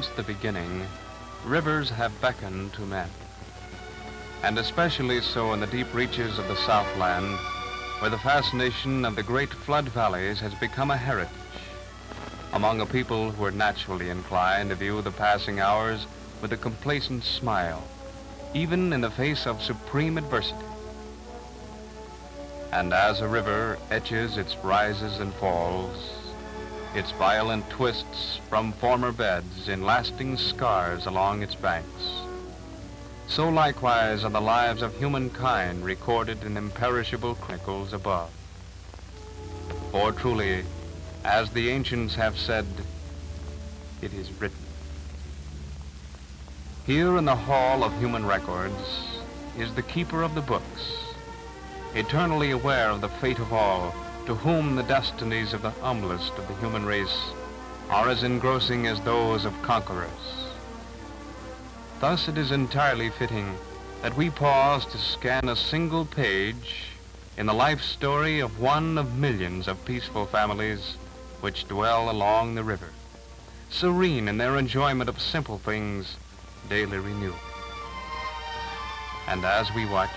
since the beginning, rivers have beckoned to men, and especially so in the deep reaches of the Southland, where the fascination of the great flood valleys has become a heritage among a people who are naturally inclined to view the passing hours with a complacent smile, even in the face of supreme adversity. And as a river etches its rises and falls, its violent twists from former beds in lasting scars along its banks, so likewise are the lives of humankind recorded in imperishable chronicles above. For truly, as the ancients have said, it is written. Here in the hall of human records is the keeper of the books, eternally aware of the fate of all, to whom the destinies of the humblest of the human race are as engrossing as those of conquerors. Thus it is entirely fitting that we pause to scan a single page in the life story of one of millions of peaceful families which dwell along the river, serene in their enjoyment of simple things daily renewed. And as we watch,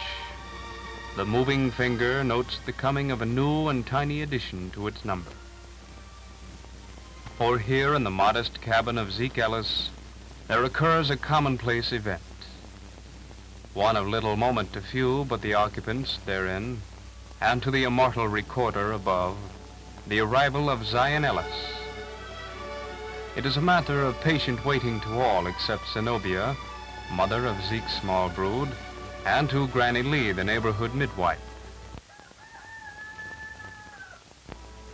the moving finger notes the coming of a new and tiny addition to its number. For here in the modest cabin of Zeke Ellis, there occurs a commonplace event, one of little moment to few but the occupants therein, and to the immortal recorder above, the arrival of Zion Ellis. It is a matter of patient waiting to all except Zenobia, mother of Zeke's small brood, and to Granny Lee, the neighborhood midwife.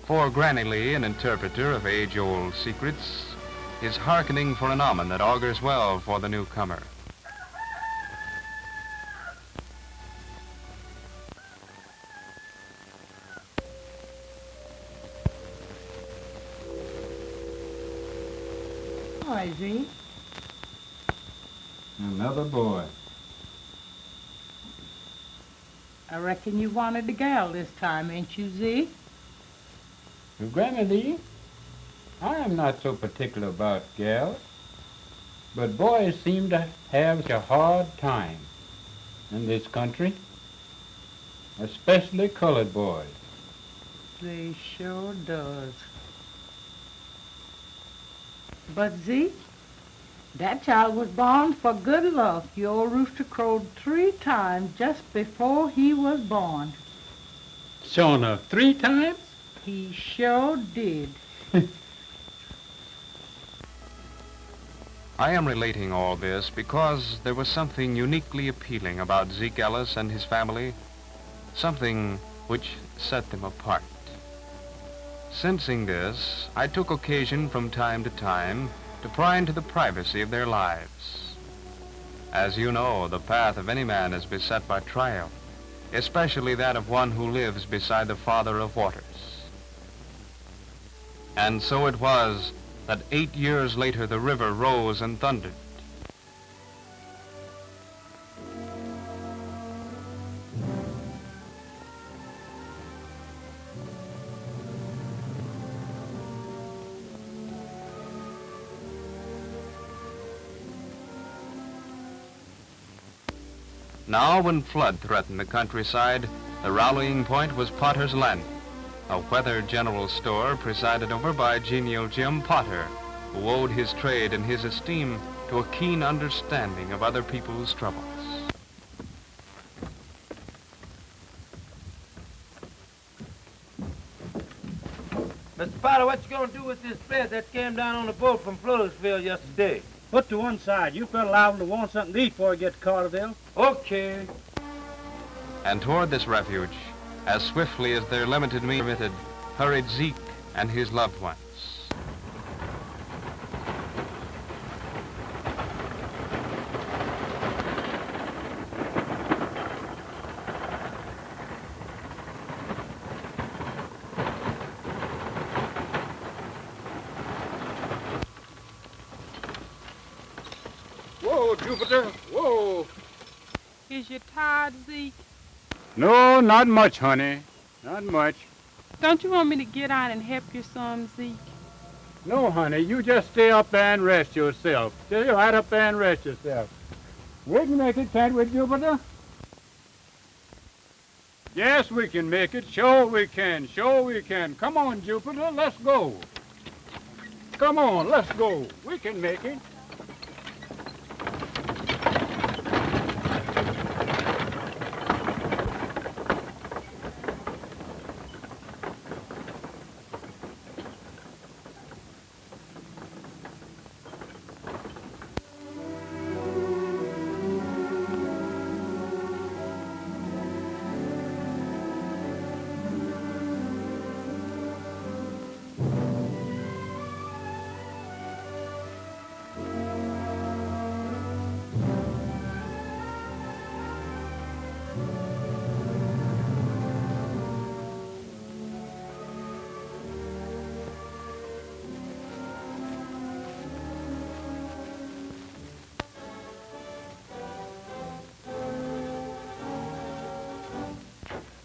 For Granny Lee, an interpreter of age-old secrets, is hearkening for an omen that augurs well for the newcomer. Hi, Zeke. Another boy. I reckon you wanted a gal this time, ain't you, Zeke? Well, Granny Lee, I am not so particular about gals, but boys seem to have such a hard time in this country, especially colored boys. They sure does. But Zeke, that child was born for good luck. Your rooster crowed 3 times just before he was born. Sure enough, 3 times? He sure did. I am relating all this because there was something uniquely appealing about Zeke Ellis and his family, something which set them apart. Sensing this, I took occasion from time to time to pry into the privacy of their lives. As you know, the path of any man is beset by trial, especially that of one who lives beside the Father of waters. And so it was that 8 years later the river rose and thundered. Now, when flood threatened the countryside, the rallying point was Potter's Landing, a weather general store presided over by genial Jim Potter, who owed his trade and his esteem to a keen understanding of other people's troubles. Mr. Potter, what you gonna do with this bed that came down on the boat from Floresville yesterday? Put to one side. You fella liable to want something to eat before you get to Carterville. Okay. And toward this refuge, as swiftly as their limited means permitted, hurried Zeke and his loved ones. Whoa, Jupiter, whoa. Is you tired, Zeke? No, not much, honey. Not much. Don't you want me to get out and help you some, Zeke? No, honey, you just stay up there and rest yourself. Stay right up there and rest yourself. We can make it, can't we, Jupiter? Yes, we can make it. Sure we can. Sure we can. Come on, Jupiter, let's go. Come on, let's go. We can make it.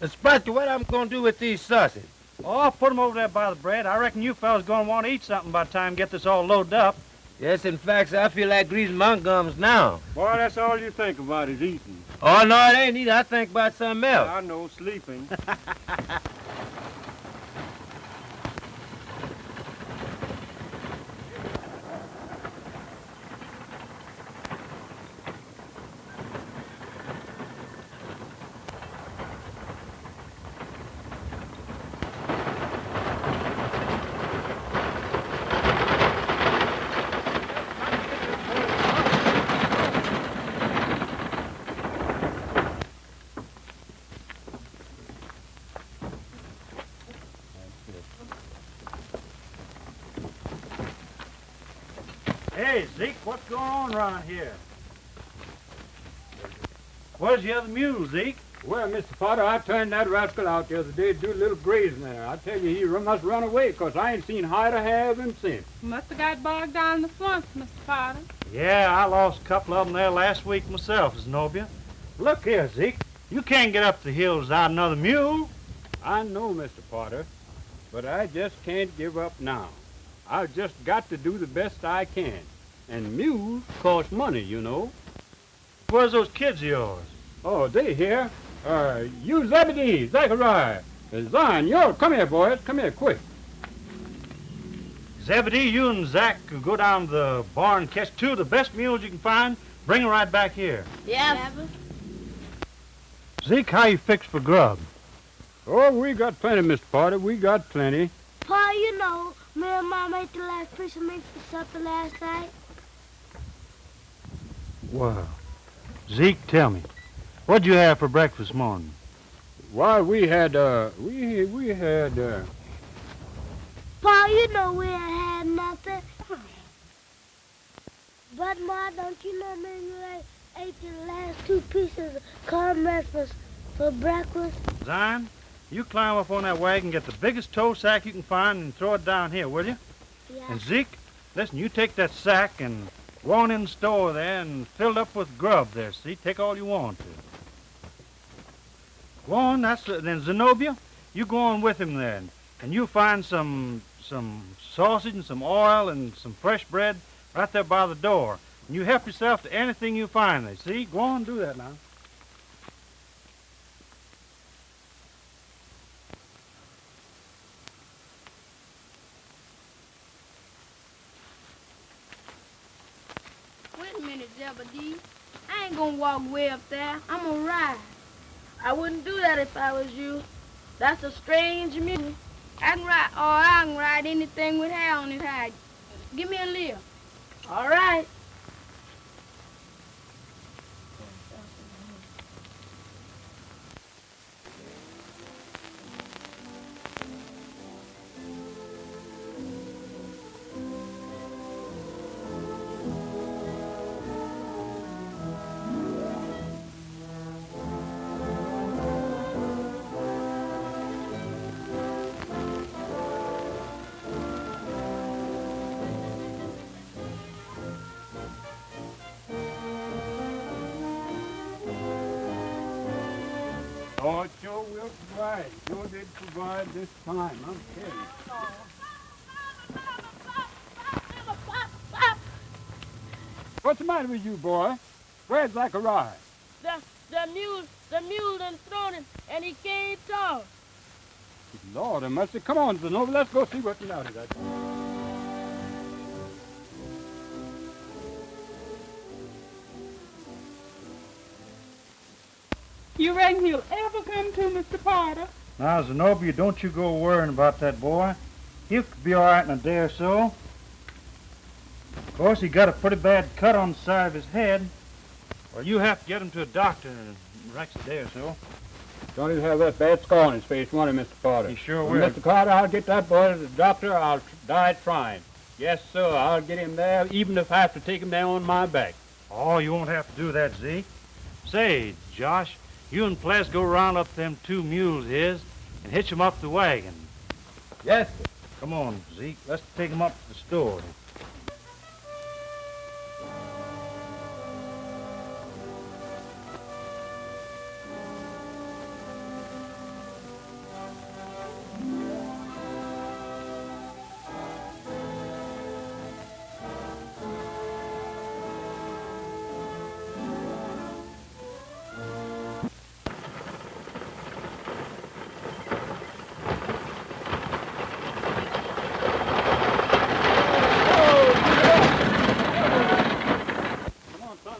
Spotty, what I'm gonna do with these sausages? Oh, I'll put 'em over there by the bread. I reckon you fellas gonna want to eat something by the time you get this all loaded up. Yes, in fact, I feel like greasing my gums now. Boy, that's all you think about is eating. Oh, no, it ain't either. I think about something else. I know, sleeping. Hey, Zeke, what's going on around here? Where's the other mule, Zeke? Well, Mr. Potter, I turned that rascal out the other day to do a little grazing there. I tell you, he must run away, 'cause I ain't seen hide or hair of him since. Must have got bogged down in the swamps, Mr. Potter. Yeah, I lost a couple of them there last week myself, Zenobia. Look here, Zeke. You can't get up the hills without another mule. I know, Mr. Potter, but I just can't give up now. I've just got to do the best I can. And mules cost money, you know. Where's those kids of yours? Oh, they here. You Zebedee, Zachariah, Zion, you come here, boys. Come here, quick. Zebedee, you and Zach could go down to the barn and catch two of the best mules you can find. Bring them right back here. Yes. Zeke, how you fixed for grub? Oh, we got plenty, Mr. Potter. We got plenty. Pa, you know, me and Mom ate the last piece of meat for supper last night. Well, Zeke, tell me, what'd you have for breakfast this morning? Why, we had. Pa, you know we ain't had nothing. But, Ma, don't you know me and you ate the last two pieces of cornbread for breakfast? Zion, you climb up on that wagon, get the biggest tow sack you can find, and throw it down here, will you? Yeah. And Zeke, listen, you take that sack and go on in the store there and fill it up with grub there, see? Take all you want to. Go on, then Zenobia, you go on with him then, and you find some sausage and some oil and some fresh bread right there by the door. And you help yourself to anything you find there, see? Go on, do that now. Wait a minute, Zebedee. I ain't gonna walk way up there. I'm gonna ride. I wouldn't do that if I was you. That's a strange mule. I can ride anything with hair on his hide. Give me a lift. All right. Oh, it sure will provide. Sure did provide this time. I'm kidding. What's the matter with you, boy? Where's Zachariah? The mule done thrown him, and he can't talk. Lord have mercy. Come on, Zenobia, let's go see what's the matter with that. You reckon he'll ever come to, Mr. Potter? Now, Zenobia, don't you go worrying about that boy. He'll be all right in a day or so. Of course, he got a pretty bad cut on the side of his head. Well, you have to get him to a doctor in the next day or so. Don't even have that bad scar on his face, won't he, Mr. Carter? He sure Well, will. Mr. Carter, I'll get that boy to the doctor. I'll die trying. Yes, sir, I'll get him there, even if I have to take him down on my back. Oh, you won't have to do that, Zeke. Say, Josh, you and Ples go round up them 2 mules of his and hitch 'em up the wagon. Yes, sir. Come on, Zeke. Let's take 'em up to the store.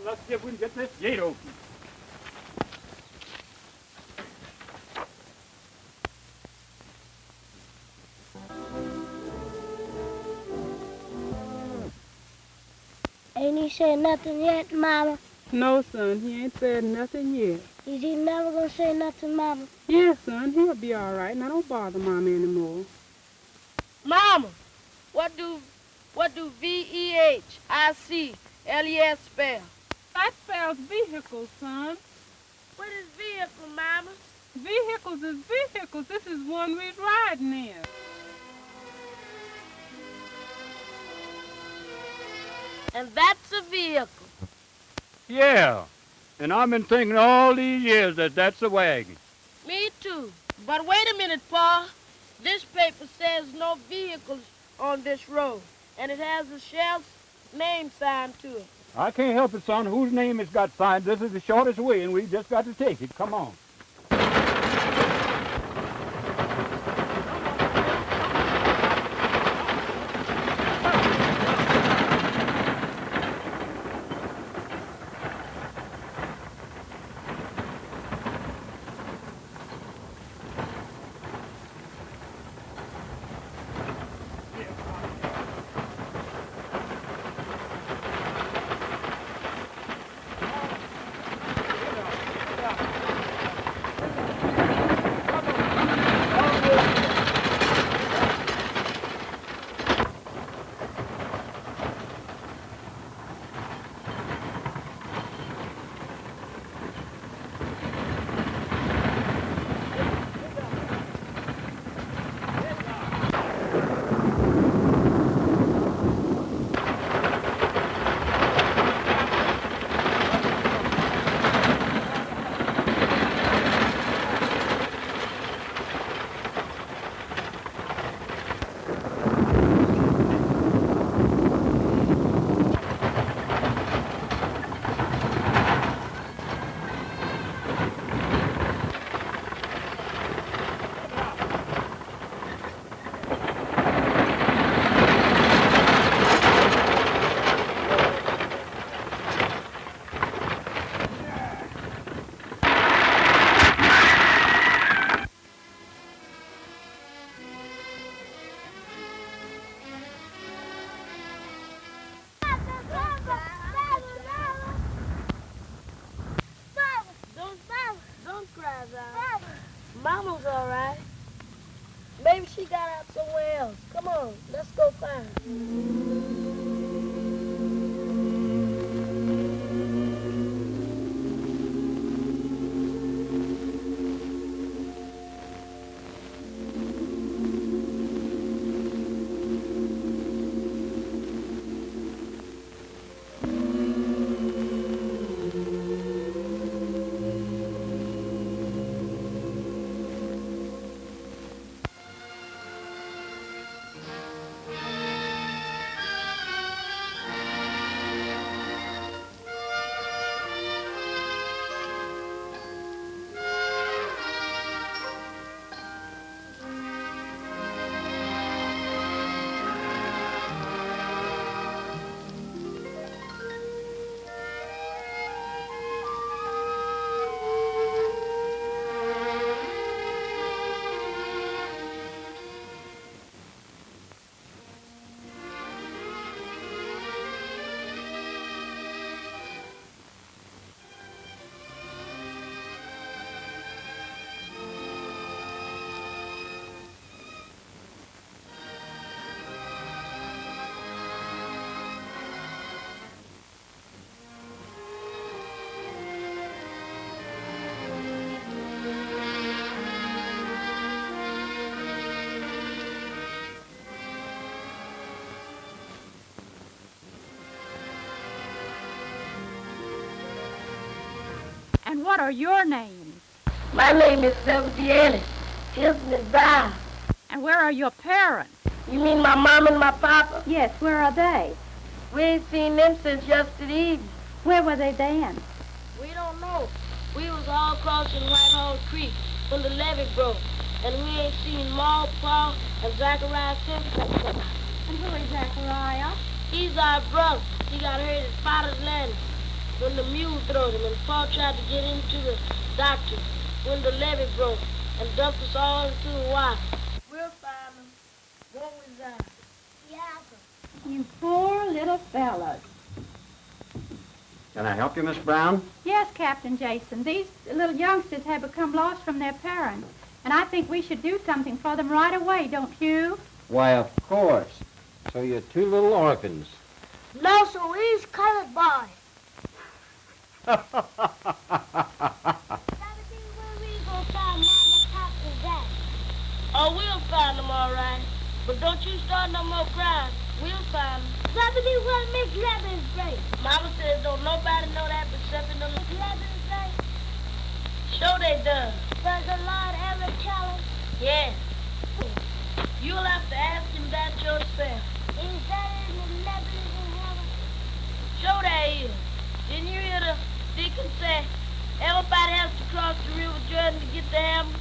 Let's see if we can get this gate open. Ain't he said nothing yet, Mama? No, son, he ain't said nothing yet. Is he never gonna say nothing, Mama? Yes, son, he'll be all right. Now don't bother Mama anymore. Mama, what do VEHICLES spell? That spells vehicle, son. What is vehicle, Mama? Vehicles is vehicles. This is one we're riding in. And that's a vehicle. Yeah, and I've been thinking all these years that that's a wagon. Me too. But wait a minute, Pa. This paper says no vehicles on this road, and it has the sheriff's name signed to it. I can't help it, son. Whose name has got signed? This is the shortest way, and we've just got to take it. Come on. Mama's all right. Maybe she got out somewhere else. Come on, let's go find her. And what are your names? My name is Zebedee. Here's Miss Brown. And where are your parents? You mean my mom and my papa? Yes, where are they? We ain't seen them since yesterday evening. Where were they then? We don't know. We was all crossing Whitehall Creek when the levee broke. And we ain't seen Ma, Pa, and Zachariah since. And who is Zachariah? He's our brother. He got hurt at Father's Landing when the mule throwed him, and Pa tried to get into the doctor when the levee broke and dumped us all into the water. We'll find them. Won't we, Zach? Yeah, You poor little fellas. Can I help you, Miss Brown? Yes, Captain Jason. These little youngsters have become lost from their parents. And I think we should do something for them right away, don't you? Why, of course. So you're two little orphans. No, so he's colored boy. Where we gonna find Mama, Papa, and Dad? Oh, we'll find them all right. But don't you start no more crying. We'll find them. Zebedee, what makes lemons great? Mama says don't nobody know that except in the... Lemons great? Sure they does. Does the Lord ever tell us? Yes. You'll have to ask him that yourself. Is there any lemons in heaven? Sure there is. Didn't you hear the deacon say everybody has to cross the River Jordan to get to heaven?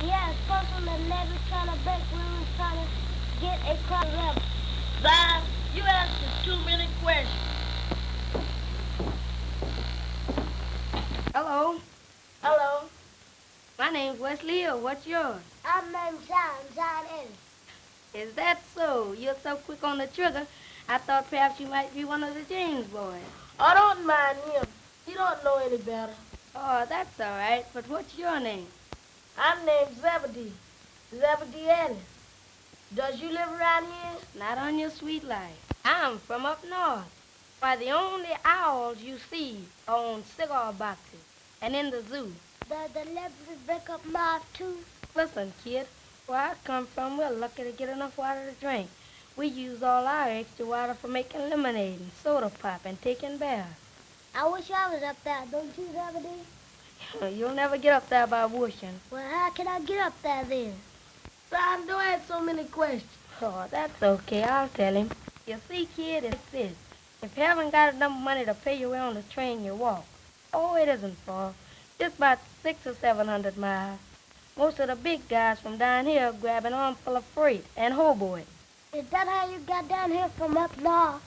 Yeah, folks on the levee trying to break rules, trying to get across the river. Zion, you asking too many questions. Hello. Hello. My name's Wesley Hill. What's yours? I'm named Zion Ellis. Is that so? You're so quick on the trigger, I thought perhaps you might be one of the James boys. I don't mind him. He don't know any better. Oh, that's all right. But what's your name? I'm named Zebedee. Zebedee Ellis. Does you live around here? Not on your sweet life. I'm from up north. Why, the only owls you see are on cigar boxes and in the zoo. Does the levee break up moth too? Listen, kid, where I come from, we're lucky to get enough water to drink. We use all our extra water for making lemonade and soda pop and taking baths. I wish I was up there, don't you, Zebedee? You'll never get up there by wishing. Well, how can I get up there then? Son, don't ask so many questions. Oh, that's okay. I'll tell him. You see, kid, it's this. If you haven't got enough money to pay your way on the train, you walk. Oh, it isn't far. Just about 600 or 700 miles. Most of the big guys from down here grab an armful of freight and hobo it. Is that how you got down here from up north?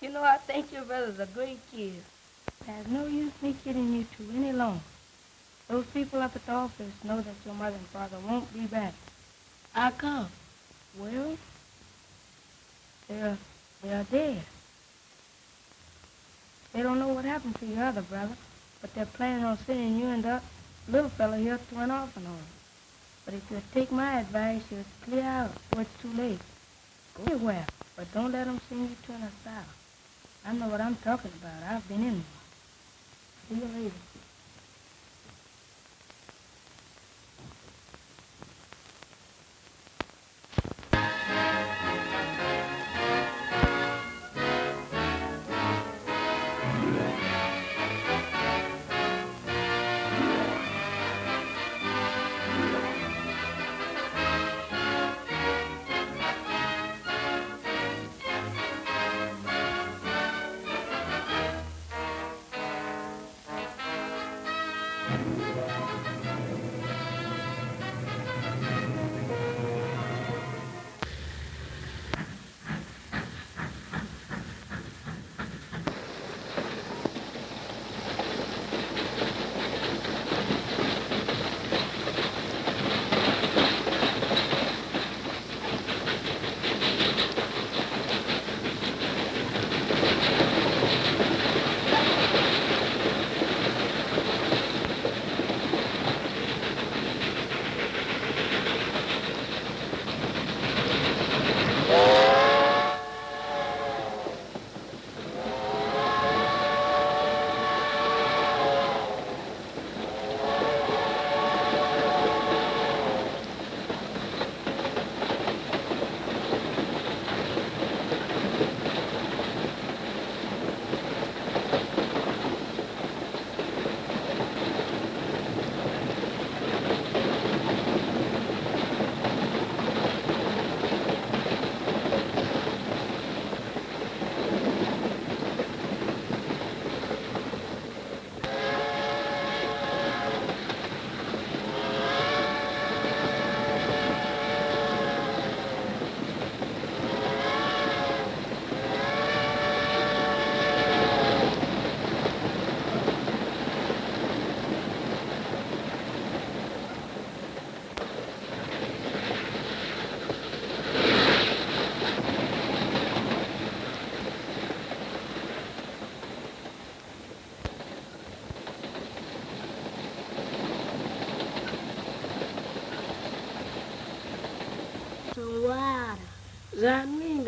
You know, I think your brother's a great kid. There's no use me kidding you two any longer. Those people up at the office know that your mother and father won't be back. How come? Well, they are dead. They don't know what happened to your other brother, but they're planning on sending you and the little fellow here to an orphan home. But if you take my advice, you'll clear out before it's too late. Go anywhere, but don't let them send you to an asylum. I know what I'm talking about. I've been in one. See you later.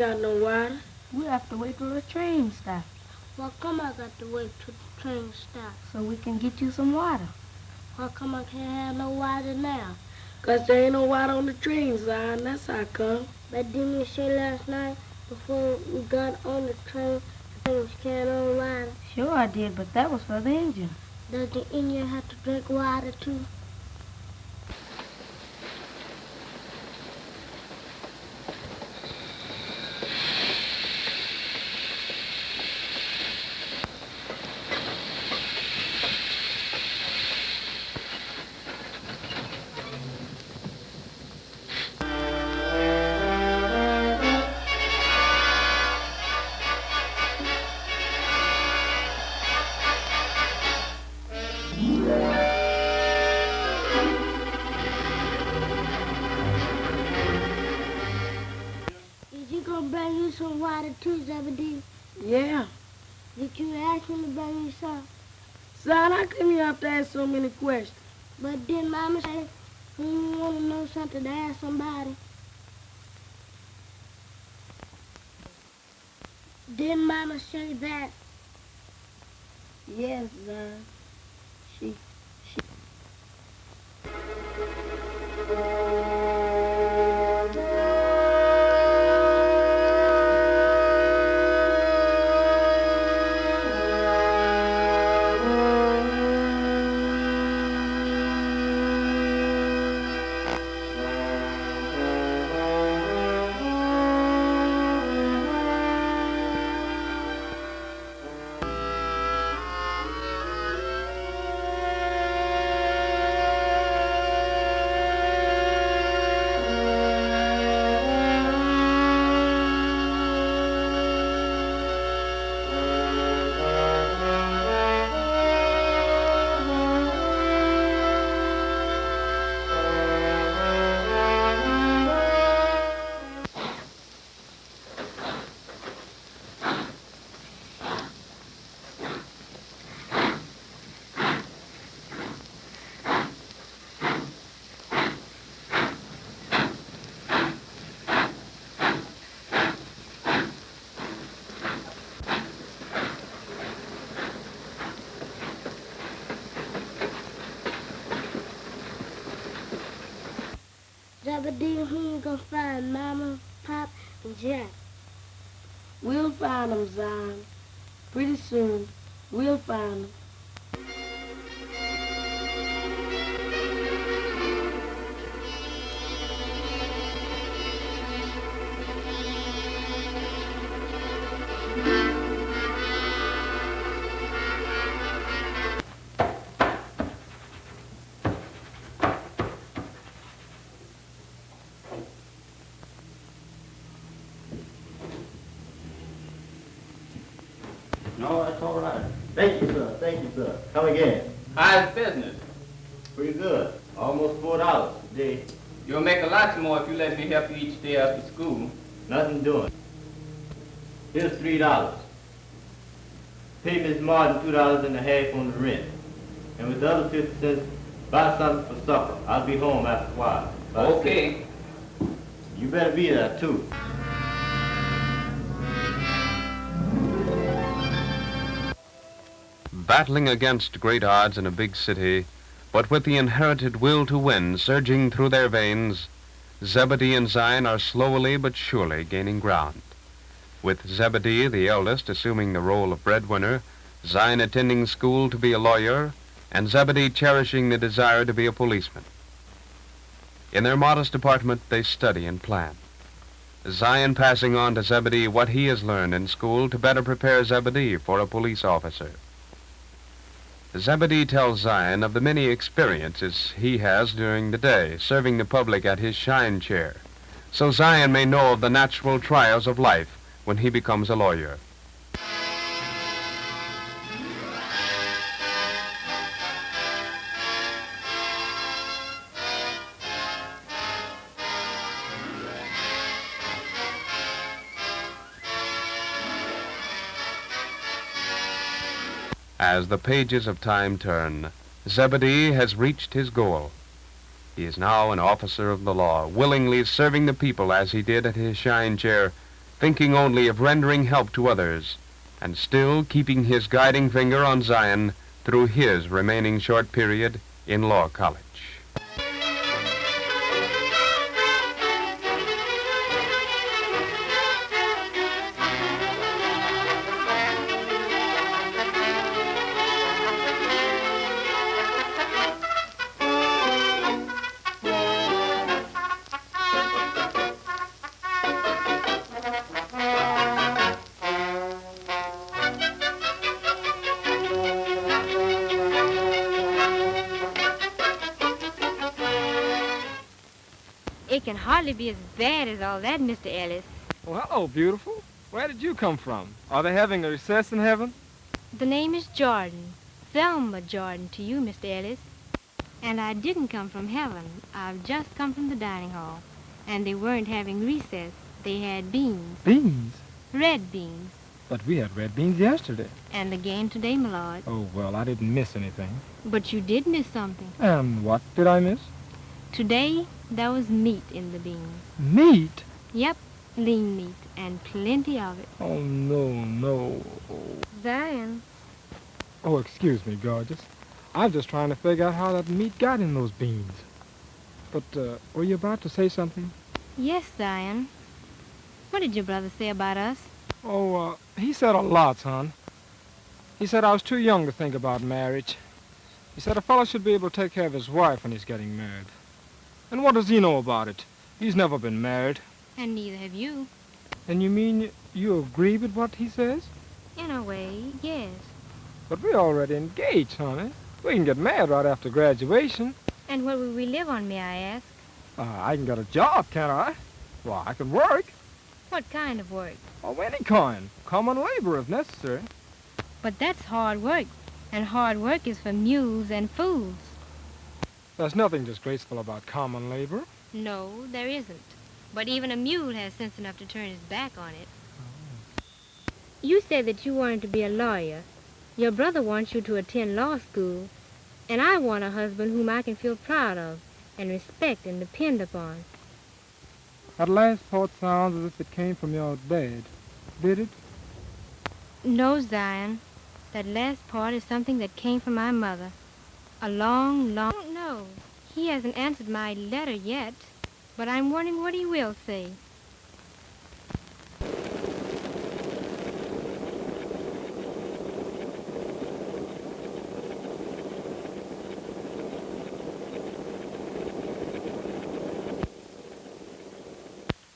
got no water. We have to wait till the train stops Why come I got to wait till the train stops? so we can get you some water. Why come I can't have no water now? 'Cause there ain't no water on the train, Zion. That's how come. But didn't you say last night before we got on the train the train was carrying on water? Sure I did, but that was for the engine. Does the Indian have to drink water too? Is he gonna bring you some water too, Zebedee? Yeah. Did you ask him to bring you some? Zion, how come you have to ask so many questions? But didn't Mama say when you want to know something to ask somebody? Didn't Mama say that? Yes, Zion. She. Zebedee, who you gonna find? Mama, Pop, and Jack? We'll find them, Zion. Pretty soon, we'll find them. No, that's all right. Thank you, sir. Thank you, sir. Come again. How's business? Pretty good. Almost $4 today. You'll make a lot more if you let me help you each day after school. Nothing doing. Here's $3. Pay Miss Martin $2.50 on the rent. And with the other 50 cents, buy something for supper. I'll be home after a while. Okay. You better be there, too. Battling against great odds in a big city, but with the inherited will to win surging through their veins, Zebedee and Zion are slowly but surely gaining ground. With Zebedee, the eldest, assuming the role of breadwinner, Zion attending school to be a lawyer, and Zebedee cherishing the desire to be a policeman. In their modest apartment, they study and plan. Zion passing on to Zebedee what he has learned in school to better prepare Zebedee for a police officer. Zebedee tells Zion of the many experiences he has during the day, serving the public at his shine chair, so Zion may know of the natural trials of life when he becomes a lawyer. As the pages of time turn, Zebedee has reached his goal. He is now an officer of the law, willingly serving the people as he did at his shine chair thinking only of rendering help to others, and still keeping his guiding finger on Zion through his remaining short period in law college. It can hardly be as bad as all that, Mr. Ellis. Well, hello, beautiful. Where did you come from? Are they having a recess in heaven? The name is Jordan. Thelma Jordan to you, Mr. Ellis. And I didn't come from heaven. I've just come from the dining hall. And they weren't having recess. They had beans. Beans? Red beans. But we had red beans yesterday. And again today, my lord. Oh, well, I didn't miss anything. But you did miss something. And what did I miss? Today, there was meat in the beans. Meat? Yep, lean meat, and plenty of it. Oh, no. Zion. Oh, excuse me, gorgeous. I'm just trying to figure out how that meat got in those beans. But, were you about to say something? Yes, Zion. What did your brother say about us? Oh, he said a lot, son. He said I was too young to think about marriage. He said a fellow should be able to take care of his wife when he's getting married. And what does he know about it? He's never been married. And neither have you. And you mean you agree with what he says? In a way, yes. But we're already engaged, honey. We can get married right after graduation. And where will we live on, may I ask? I can get a job, can't I? Well, I can work. What kind of work? Oh, any kind. Common labor if necessary. But that's hard work. And hard work is for mules and fools. There's nothing disgraceful about common labor. No, there isn't. But even a mule has sense enough to turn his back on it. Oh. You said that you wanted to be a lawyer. Your brother wants you to attend law school. And I want a husband whom I can feel proud of and respect and depend upon. That last part sounds as if it came from your dad. Did it? No, Zion. That last part is something that came from my mother. I don't know. He hasn't answered my letter yet, but I'm wondering what he will say.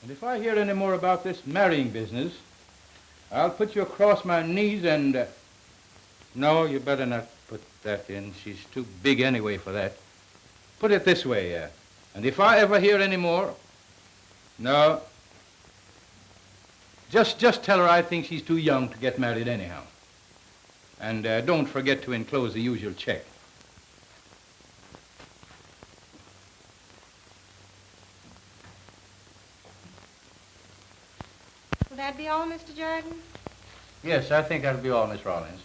And if I hear any more about this marrying business, I'll put you across my knees and... No, you better not put that in. She's too big anyway for that. Put it this way, and if I ever hear any more... No. Just tell her I think she's too young to get married anyhow. And don't forget to enclose the usual check. Will that be all, Mr. Jordan? Yes, I think that'll be all, Miss Rollins.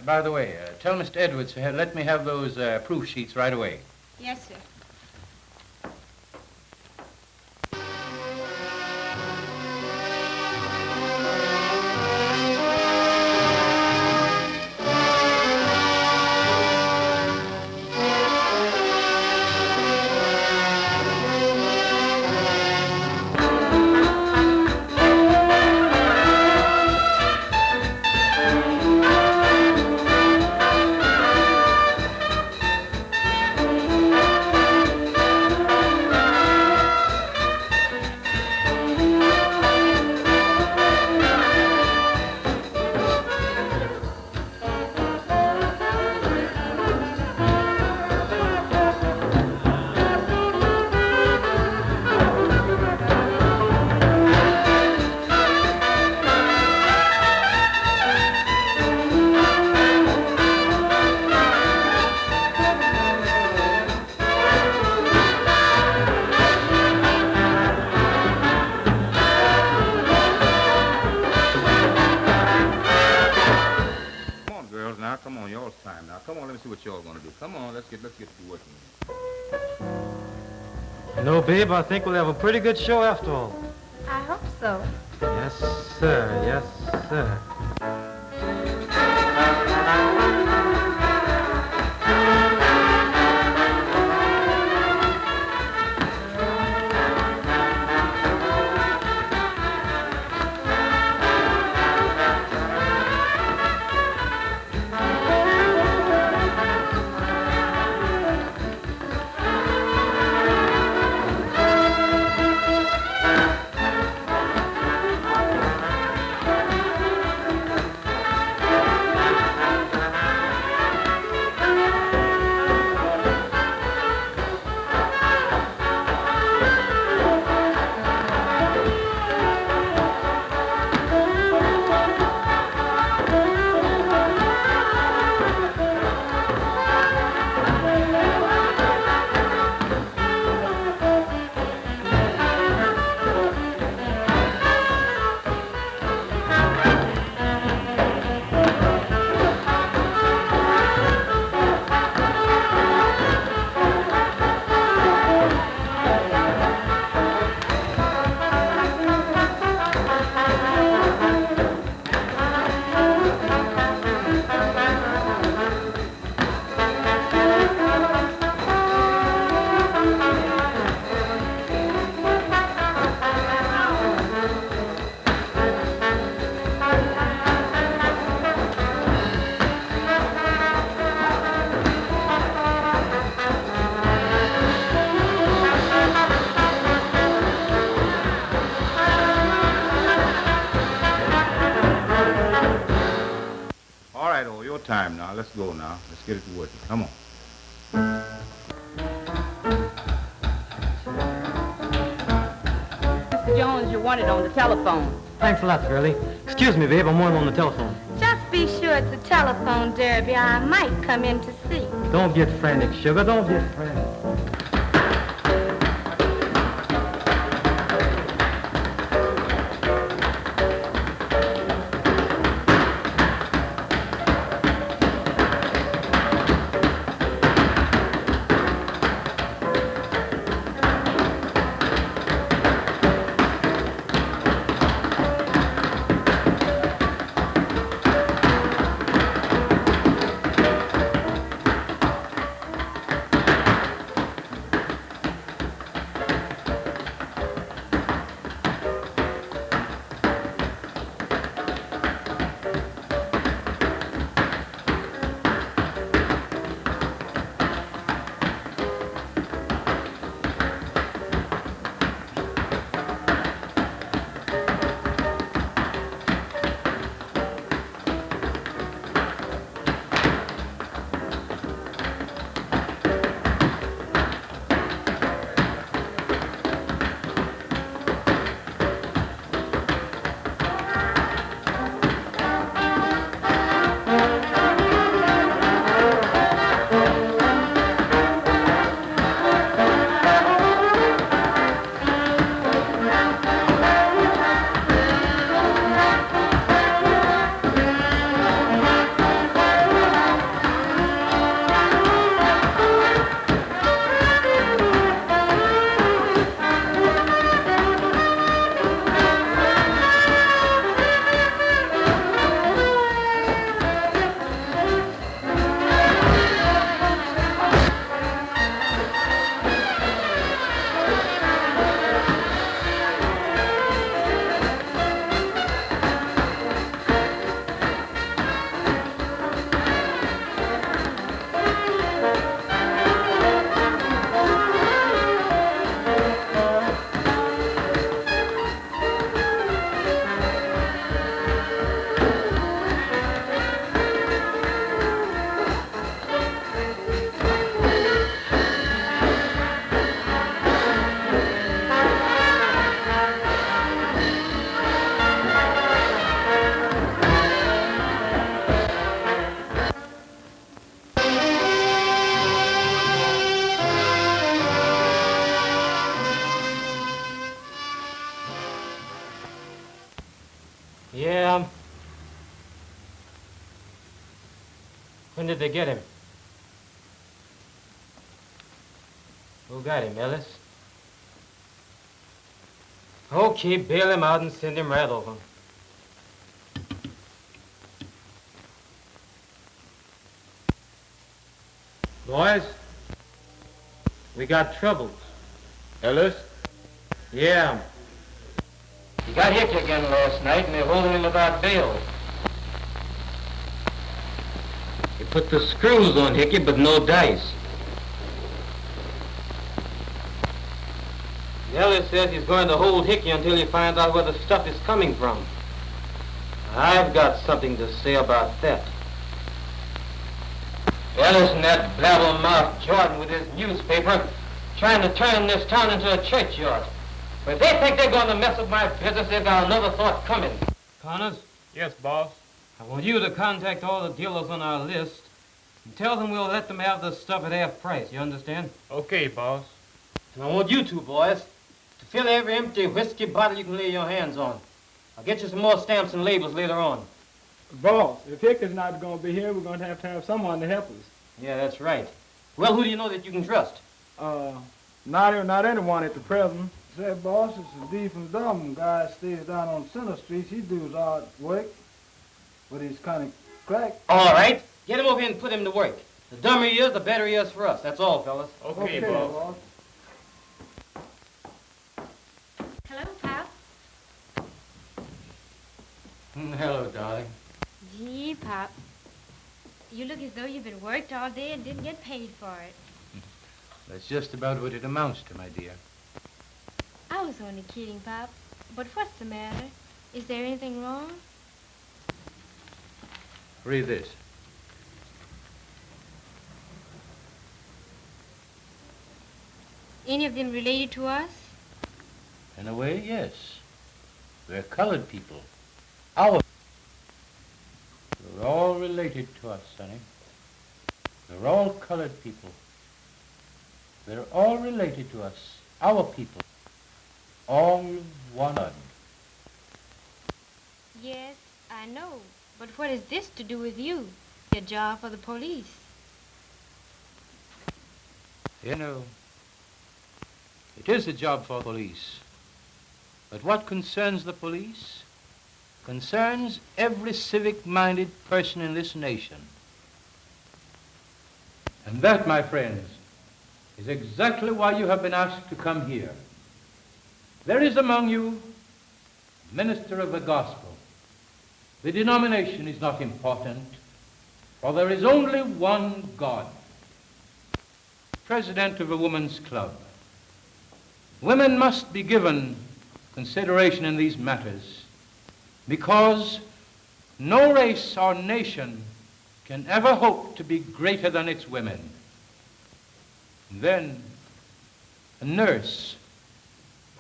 By the way, tell Mr. Edwards to let me have those proof sheets right away. Yes, sir. No, babe, I think we'll have a pretty good show after all. I hope so. Yes, sir. Yes, sir. All right, oh, your time now. Let's go now. Let's get it to working. Come on. Mr. Jones, you're wanted on the telephone. Thanks a lot, girlie. Excuse me, babe, I'm on the telephone. Just be sure it's a telephone, Derby. I might come in to see. Don't get frantic, sugar. Don't get frantic. Yeah. When did they get him? Who got him, Ellis? Okay, bail him out and send him right over. Boys, we got troubles. Ellis? Yeah. He got hit again last night and they're holding him without bail. They put the screws on Hickey, but no dice. Ellis says he's going to hold Hickey until he finds out where the stuff is coming from. I've got something to say about that. Ellis and that blabbermouth Jordan with his newspaper trying to turn this town into a churchyard. But if they think they're going to mess with my business, they've got another thought coming. Connors? Yes, boss. I want you to contact all the dealers on our list and tell them we'll let them have the stuff at half price, you understand? Okay, boss. And I want you two boys to fill every empty whiskey bottle you can lay your hands on. I'll get you some more stamps and labels later on. Boss, if Hickey's not going to be here, we're going to have someone to help us. Yeah, that's right. Well, who do you know that you can trust? Not anyone at the present. Say, boss, it's a deep and dumb guy stays down on Center Street. He does hard work, but he's kind of cracked. All right. Get him over here and put him to work. The dumber he is, the better he is for us. That's all, fellas. Okay, boss. Hello, Pop. Hello, darling. Gee, Pop. You look as though you've been worked all day and didn't get paid for it. That's just about what it amounts to, my dear. I was only kidding, Pop. But what's the matter? Is there anything wrong? Read this. Any of them related to us? In a way, yes. We're colored people. We're all related to us, Sonny. We're all colored people. They're all related to us, our people. All one blood. Yes, I know. But what is this to do with you? Your job for the police. You know, it is a job for police. But what concerns the police concerns every civic-minded person in this nation. And that, my friends, is exactly why you have been asked to come here. There is among you a minister of the gospel. The denomination is not important, for there is only one God. President of a women's club. Women must be given consideration in these matters because no race or nation can ever hope to be greater than its women. And then, a nurse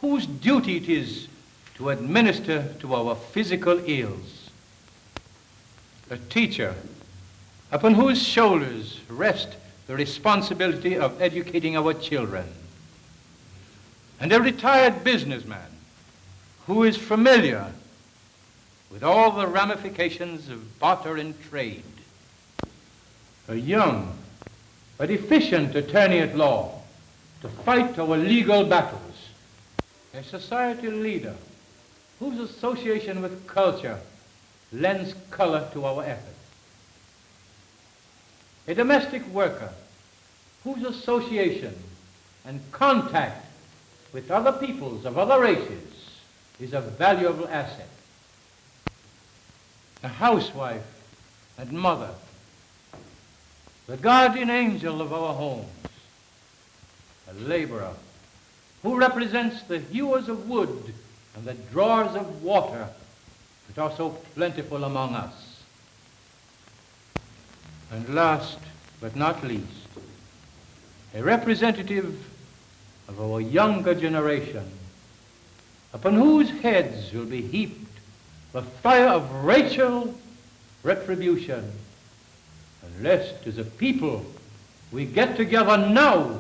whose duty it is to administer to our physical ills. A teacher upon whose shoulders rest the responsibility of educating our children. And a retired businessman who is familiar with all the ramifications of barter and trade. A young but efficient attorney at law to fight our legal battles. A society leader whose association with culture lends color to our efforts. A domestic worker whose association and contact with other peoples of other races is a valuable asset. A housewife and mother, the guardian angel of our homes, a laborer who represents the hewers of wood and the drawers of water that are so plentiful among us. And last but not least, a representative of our younger generation, upon whose heads will be heaped the fire of racial retribution, unless as a people we get together now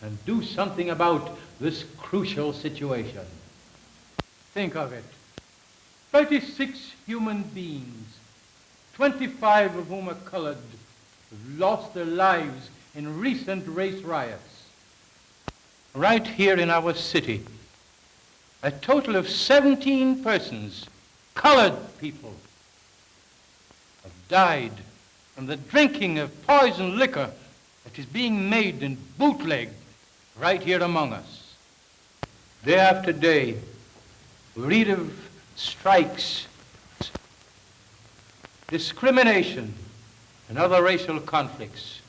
and do something about this crucial situation. Think of it. 36 human beings, 25 of whom are colored, have lost their lives in recent race riots. Right here in our city, a total of 17 persons, colored people, have died from the drinking of poison liquor that is being made and bootlegged right here among us. Day after day, we read of strikes, discrimination, and other racial conflicts.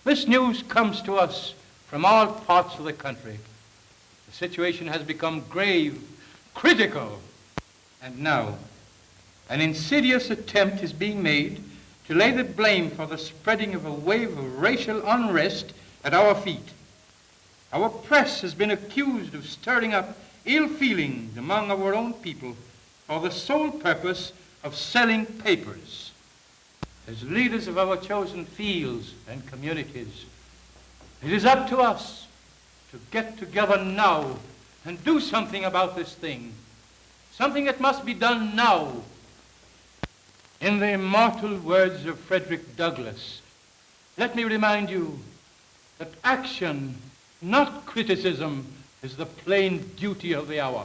This news comes to us from all parts of the country. The situation has become grave, critical, and now an insidious attempt is being made to lay the blame for the spreading of a wave of racial unrest at our feet. Our press has been accused of stirring up ill feelings among our own people for the sole purpose of selling papers. As leaders of our chosen fields and communities, it is up to us to get together now and do something about this thing, something that must be done now. In the immortal words of Frederick Douglass, let me remind you that action, not criticism, is the plain duty of the hour.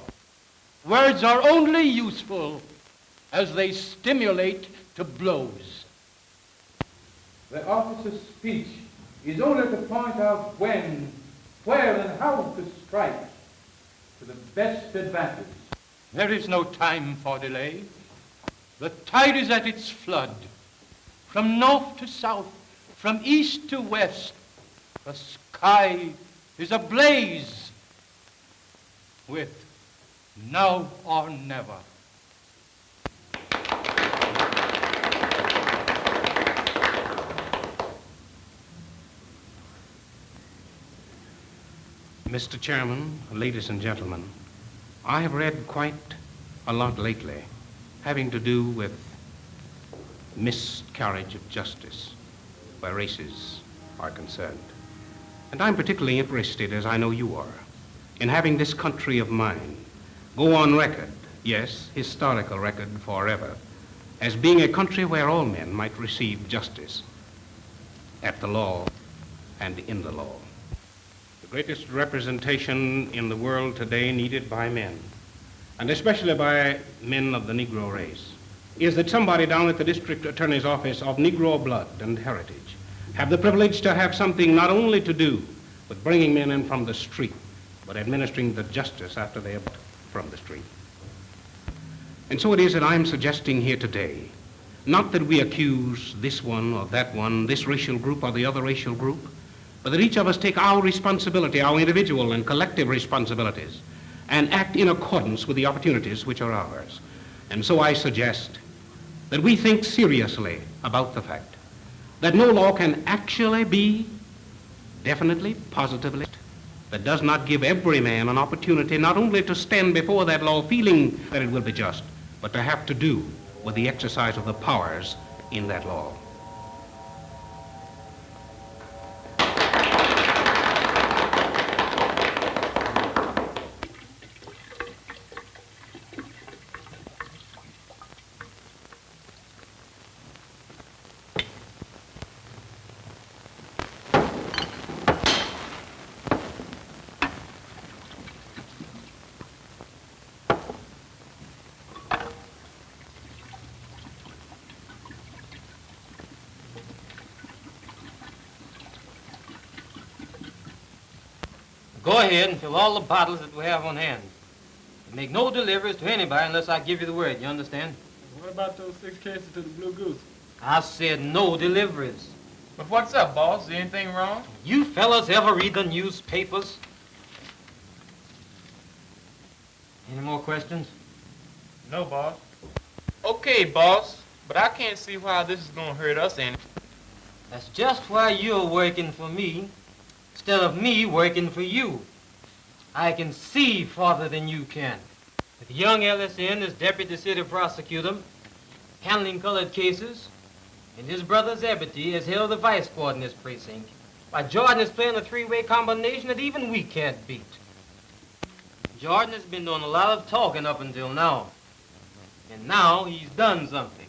Words are only useful as they stimulate to blows. The officer's speech is only to point out when, where, and how to strike to the best advantage. There is no time for delay. The tide is at its flood. From north to south, from east to west, the sky is ablaze with now or never. Mr. Chairman, ladies and gentlemen, I have read quite a lot lately having to do with miscarriage of justice where races are concerned. And I'm particularly interested, as I know you are, in having this country of mine go on record, yes, historical record forever, as being a country where all men might receive justice at the law and in the law. The greatest representation in the world today needed by men, and especially by men of the Negro race, is that somebody down at the district attorney's office of Negro blood and heritage have the privilege to have something not only to do with bringing men in from the street, but administering the justice after they have from the street. And so it is that I'm suggesting here today, not that we accuse this one or that one, this racial group or the other racial group, but that each of us take our responsibility, our individual and collective responsibilities, and act in accordance with the opportunities which are ours. And so I suggest that we think seriously about the fact that no law can actually be definitely, positively, that does not give every man an opportunity not only to stand before that law feeling that it will be just, but to have to do with the exercise of the powers in that law. Go ahead and fill all the bottles that we have on hand. And make no deliveries to anybody unless I give you the word, you understand? What about those 6 cases to the Blue Goose? I said no deliveries. But what's up, boss? Is anything wrong? You fellas ever read the newspapers? Any more questions? No, boss. Okay, boss, but I can't see how this is gonna hurt us any. That's just why you're working for me instead of me working for you. I can see farther than you can. With young Ellison as deputy city prosecutor, handling colored cases, and his brother Zebedee has held the vice court in this precinct, why Jordan is playing a three-way combination that even we can't beat. Jordan has been doing a lot of talking up until now, and now he's done something.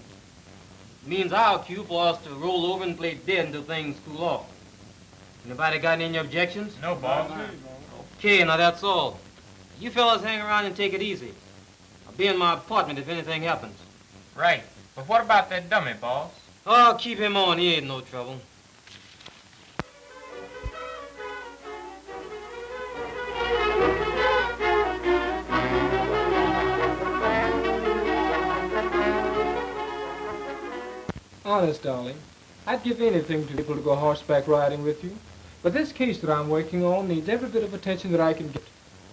It means our cue for us to roll over and play dead until things cool off. Anybody got any objections? No, boss. Okay, now that's all. You fellas hang around and take it easy. I'll be in my apartment if anything happens. Right. But what about that dummy, boss? Oh, keep him on. He ain't no trouble. Honest, darling, I'd give anything to be able to go horseback riding with you. But this case that I'm working on needs every bit of attention that I can get.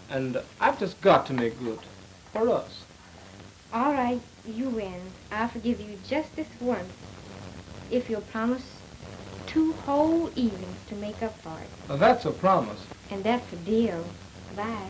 And I've just got to make good. For us. All right, you win. I'll forgive you just this once. If you'll promise 2 whole evenings to make up for it. Now, that's a promise. And that's a deal. Bye.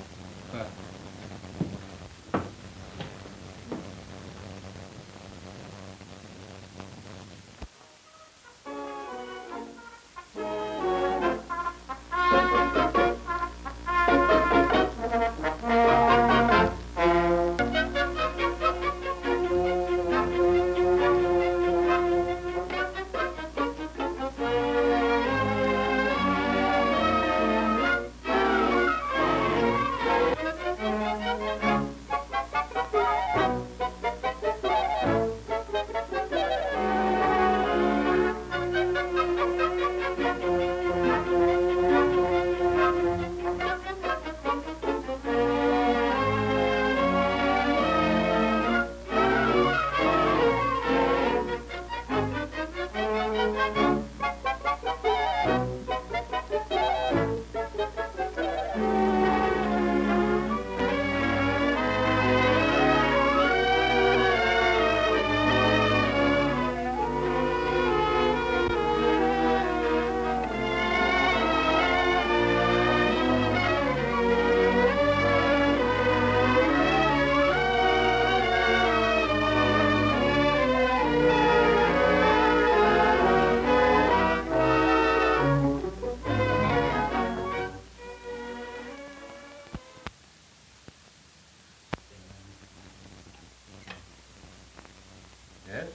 Yes?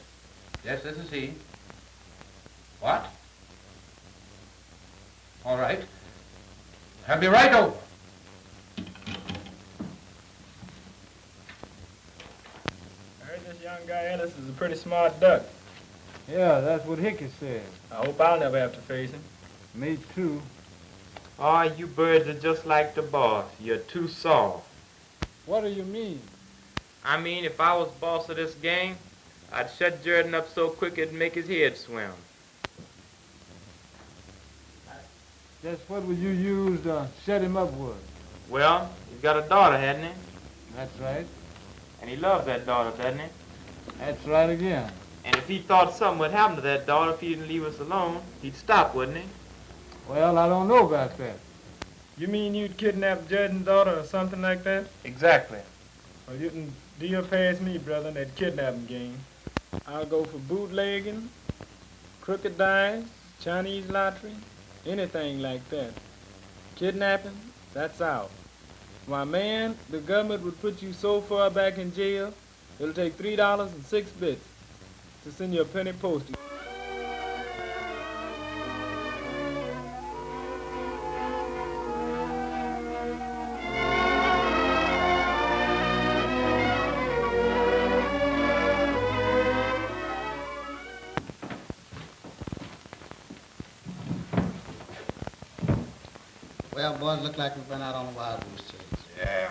Yes, this is he. What? All right. I'll be right over. I heard this young guy Ellis is a pretty smart duck. Yeah, that's what Hickey said. I hope I'll never have to face him. Me too. Oh, you birds are just like the boss. You're too soft. What do you mean? I mean, if I was boss of this gang, I'd shut Jordan up so quick it'd make his head swim. Just what would you use to shut him up with? Well, he's got a daughter, hasn't he? That's right. And he loves that daughter, doesn't he? That's right again. And if he thought something would happen to that daughter if he didn't leave us alone, he'd stop, wouldn't he? Well, I don't know about that. You mean you'd kidnap Jordan's daughter or something like that? Exactly. Well, you can deal past me, brother, in that kidnapping game. I'll go for bootlegging, crooked dice, Chinese lottery, anything like that. Kidnapping, that's out. My man, the government would put you so far back in jail, it'll take $3.06 to send you a penny postage. Well, boys, look like we've been out on a wild goose chase. Yeah.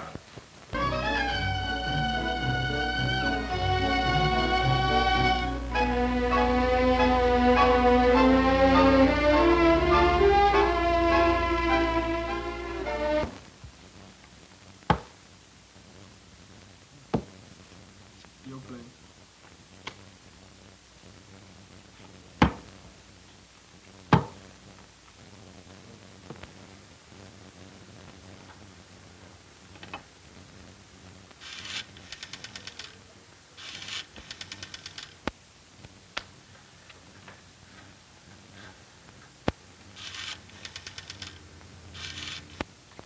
Your place.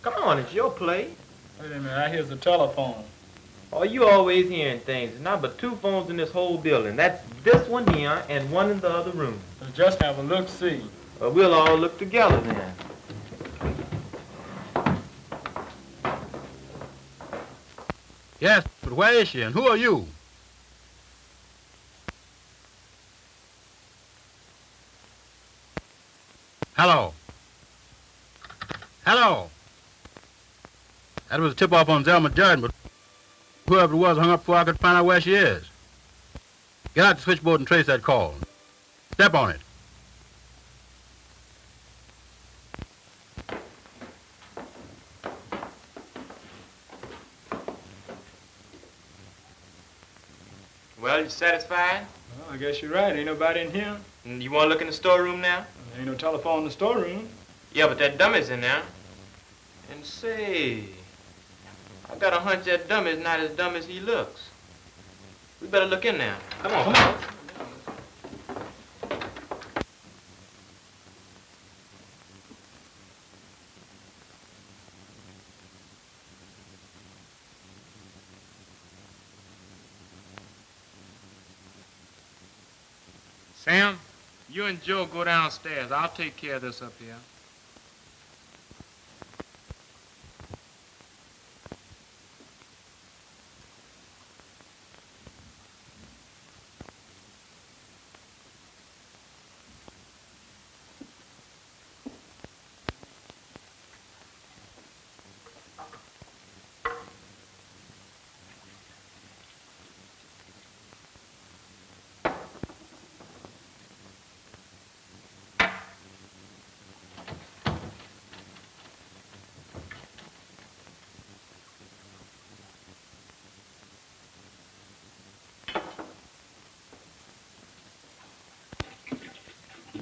Come on, it's your play. Wait a minute, I hear the telephone. Oh, you always hearing things. There's not but 2 phones in this whole building. That's this one here and one in the other room. So just have a look-see. We'll all look together then. Yes, but where is she and who are you? Hello. Hello. That was a tip-off on Zelma Jordan, but whoever it was hung up before I could find out where she is. Get out the switchboard and trace that call. Step on it. Well, you satisfied? Well, I guess you're right. Ain't nobody in here. And you want to look in the storeroom now? Ain't no telephone in the storeroom. Yeah, but that dummy's in there. And say, I got a hunch that dummy's not as dumb as he looks. We better look in there. Come on. Come on. Sam, you and Joe go downstairs. I'll take care of this up here.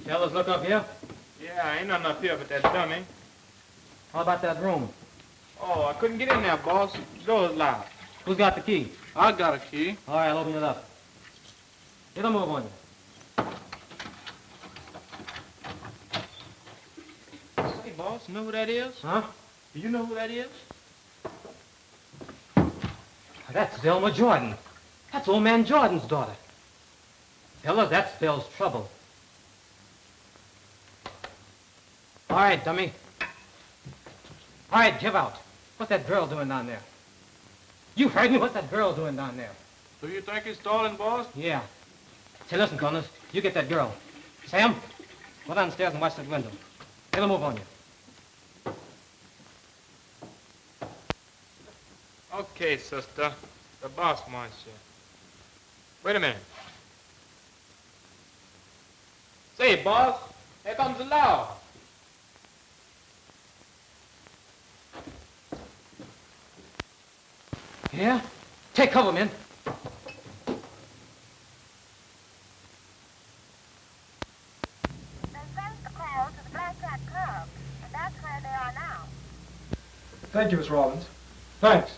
Fellas, look up here. Yeah, ain't nothing up here but that dummy. How about that room? Oh, I couldn't get in there, boss. The door's locked. Who's got the key? I got a key. All right, I'll open it up. Get a move on you. Say, boss, you know who that is? Huh? Do you know who that is? That's Zelma Jordan. That's old man Jordan's daughter. Fellas, that spells trouble. All right, dummy. All right, give out. What's that girl doing down there? You heard me. What's that girl doing down there? Do you think he's stalling, boss? Yeah. Say, listen, Connors. You get that girl. Sam, go downstairs and watch that window. Get a move on you. Okay, sister. The boss wants you. Wait a minute. Say, boss, here comes the law. Yeah? Take cover, men. Thank you, Miss Rollins. Thanks.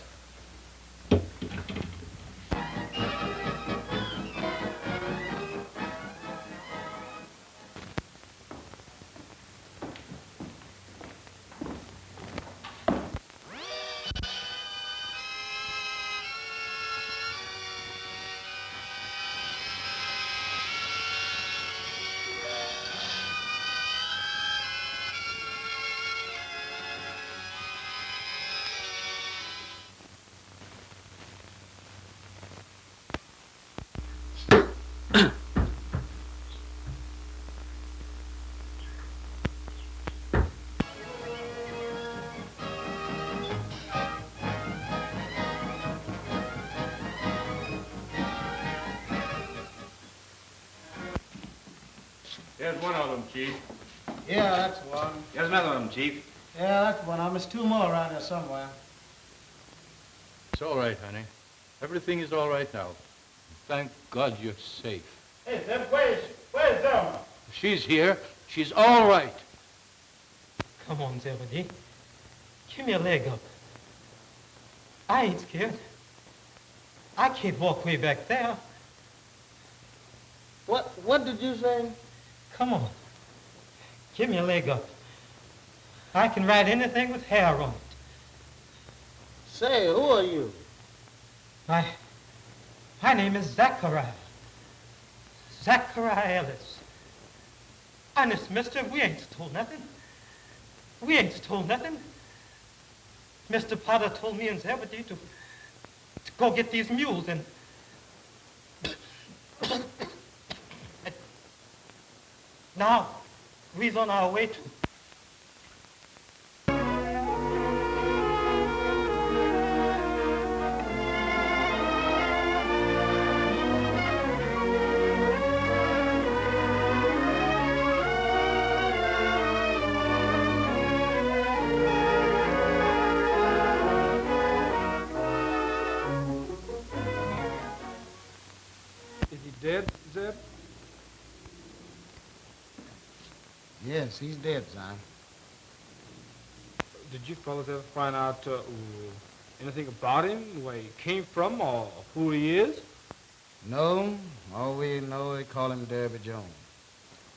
There's one of them, Chief. Yeah, that's one. There's another of them, Chief. Yeah, that's one. There's two more around here somewhere. It's all right, honey. Everything is all right now. Thank God you're safe. Hey, Zeb, where's Zelma? She's here. She's all right. Come on, Zebedee. Give me a leg up. I ain't scared. I can't walk way back there. What did you say? Come on. Give me a leg up. I can ride anything with hair on it. Say, who are you? My name is Zachariah. Zachariah Ellis. Honest, mister, we ain't stole nothing. We ain't stole nothing. Mr. Potter told me and Zebedee to go get these mules and now we's on our way to. Is he dead, Zeb? Yes, he's dead, son. Did you fellas ever find out anything about him, where he came from, or who he is? No, all we know, they call him Derby Jones.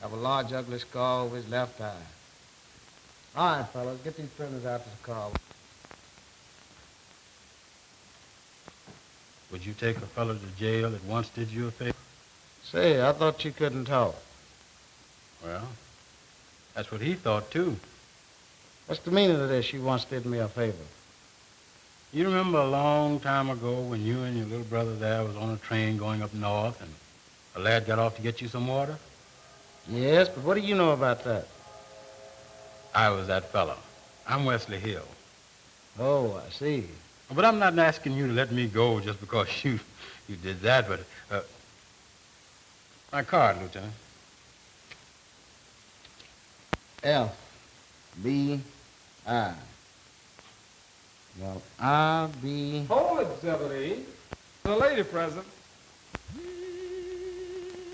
Have a large, ugly scar over his left eye. All right, fellas, get these prisoners out to the car. Would you take a fellow to jail that once did you a favor? Say, I thought you couldn't talk. Well, that's what he thought, too. What's the meaning of this? You once did me a favor. You remember a long time ago when you and your little brother there was on a train going up north and a lad got off to get you some water? Yes, but what do you know about that? I was that fellow. I'm Wesley Hill. Oh, I see. But I'm not asking you to let me go just because you did that, but, my card, Lieutenant. FBI. Well, I'll be... Hold it, Zebedee. The lady present.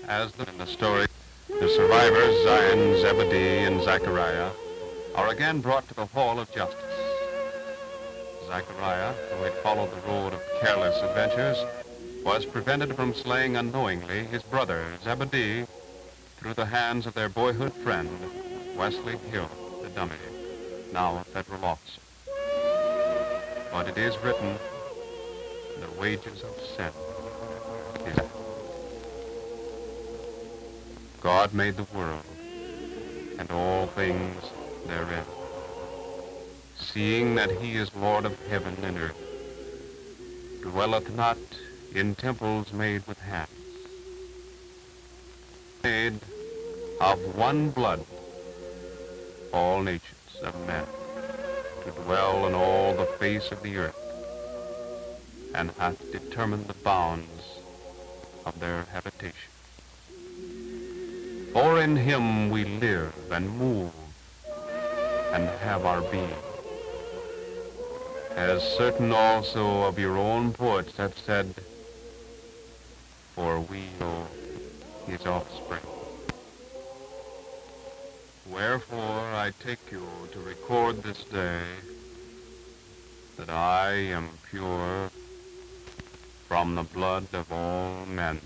As in the story, the survivors, Zion, Zebedee, and Zechariah, are again brought to the Hall of Justice. Zechariah, who had followed the road of careless adventures, was prevented from slaying unknowingly his brother, Zebedee, through the hands of their boyhood friend, Wesley Hill, the dummy, now a federal officer. But it is written, the wages of sin is death. God made the world and all things therein. Seeing that he is Lord of heaven and earth, dwelleth not in temples made with hands, made of one blood all nations of men, to dwell on all the face of the earth, and hath determined the bounds of their habitation. For in him we live and move and have our being. As certain also of your own poets have said, for we know his offspring. Wherefore I take you to record this day that I am pure from the blood of all men.